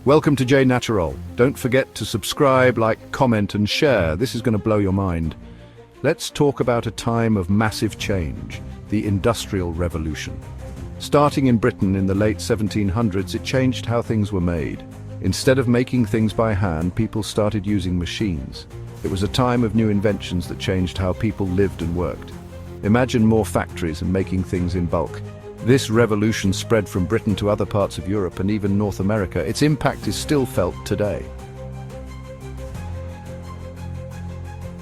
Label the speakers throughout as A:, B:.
A: Welcome to Naturol. Don't forget to subscribe, like, comment and share. This is going to blow your mind. Let's talk about a time of massive change, the Industrial Revolution. Starting in Britain in the late 1700s, it changed how things were made. Instead of making things by hand, people started using machines. It was a time of new inventions that changed how people lived and worked. Imagine more factories and making things in bulk. This revolution spread from Britain to other parts of Europe and even North America. Its impact is still felt today.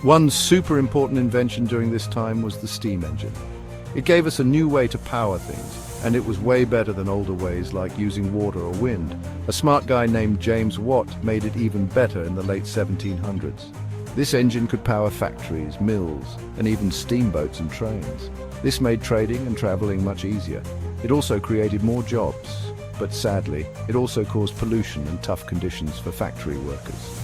A: One super important invention during this time was the steam engine. It gave us a new way to power things, and it was way better than older ways like using water or wind. A smart guy named James Watt made it even better in the late 1700s. This engine could power factories, mills, and even steamboats and trains. This made trading and traveling much easier. It also created more jobs, but sadly, it also caused pollution and tough conditions for factory workers.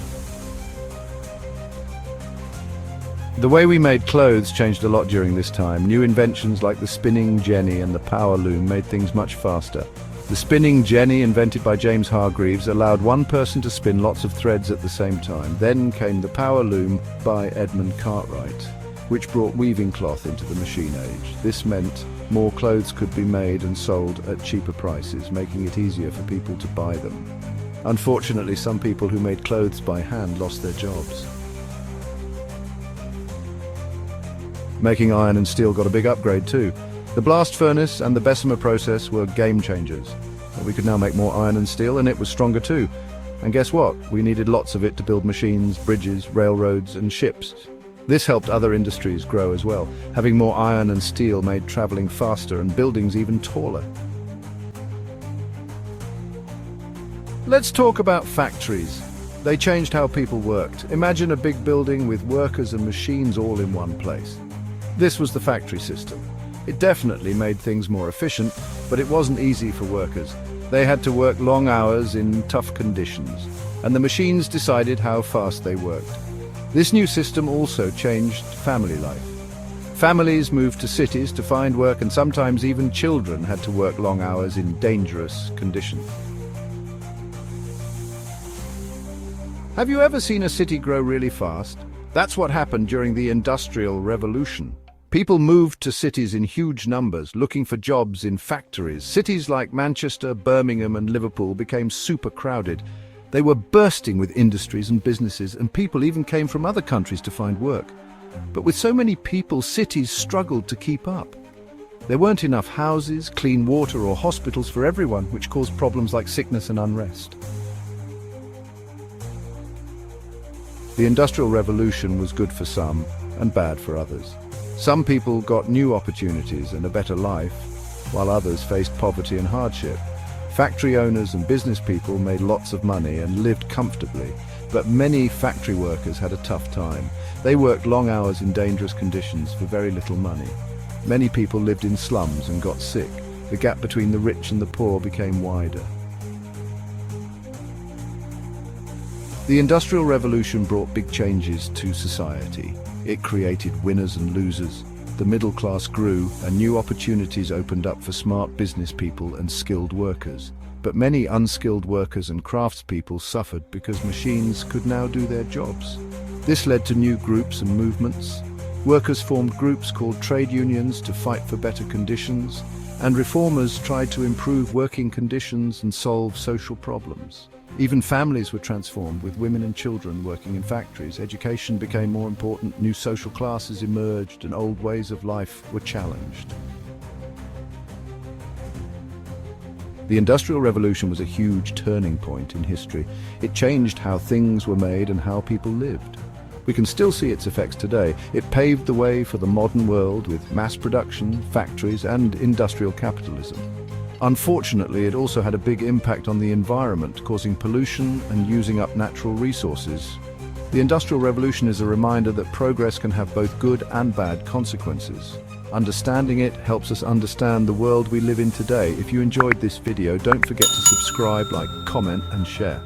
A: The way we made clothes changed a lot during this time. New inventions like the spinning jenny and the power loom made things much faster. The spinning jenny, invented by James Hargreaves, allowed one person to spin lots of threads at the same time. Then came the power loom by Edmund Cartwright, which brought weaving cloth into the machine age. This meant more clothes could be made and sold at cheaper prices, making it easier for people to buy them. Unfortunately, some people who made clothes by hand lost their jobs. Making iron and steel got a big upgrade too. The blast furnace and the Bessemer process were game changers. We could now make more iron and steel, and it was stronger too. And guess what? We needed lots of it to build machines, bridges, railroads and ships. This helped other industries grow as well. Having more iron and steel made traveling faster and buildings even taller. Let's talk about factories. They changed how people worked. Imagine a big building with workers and machines all in one place. This was the factory system. It definitely made things more efficient, but it wasn't easy for workers. They had to work long hours in tough conditions, and the machines decided how fast they worked. This new system also changed family life. Families moved to cities to find work, and sometimes even children had to work long hours in dangerous conditions. Have you ever seen a city grow really fast? That's what happened during the Industrial Revolution. People moved to cities in huge numbers, looking for jobs in factories. Cities like Manchester, Birmingham, and Liverpool became super crowded. They were bursting with industries and businesses, and people even came from other countries to find work. But with so many people, cities struggled to keep up. There weren't enough houses, clean water, or hospitals for everyone, which caused problems like sickness and unrest. The Industrial Revolution was good for some and bad for others. Some people got new opportunities and a better life, while others faced poverty and hardship. Factory owners and business people made lots of money and lived comfortably, but many factory workers had a tough time. They worked long hours in dangerous conditions for very little money. Many people lived in slums and got sick. The gap between the rich and the poor became wider. The Industrial Revolution brought big changes to society. It created winners and losers. The middle class grew, and new opportunities opened up for smart business people and skilled workers. But many unskilled workers and craftspeople suffered because machines could now do their jobs. This led to new groups and movements. Workers formed groups called trade unions to fight for better conditions, and reformers tried to improve working conditions and solve social problems. Even families were transformed, with women and children working in factories. Education became more important, new social classes emerged, and old ways of life were challenged. The Industrial Revolution was a huge turning point in history. It changed how things were made and how people lived. We can still see its effects today. It paved the way for the modern world with mass production, factories, and industrial capitalism. Unfortunately, it also had a big impact on the environment, causing pollution and using up natural resources. The Industrial Revolution is a reminder that progress can have both good and bad consequences. Understanding it helps us understand the world we live in today. If you enjoyed this video, don't forget to subscribe, like, comment, and share.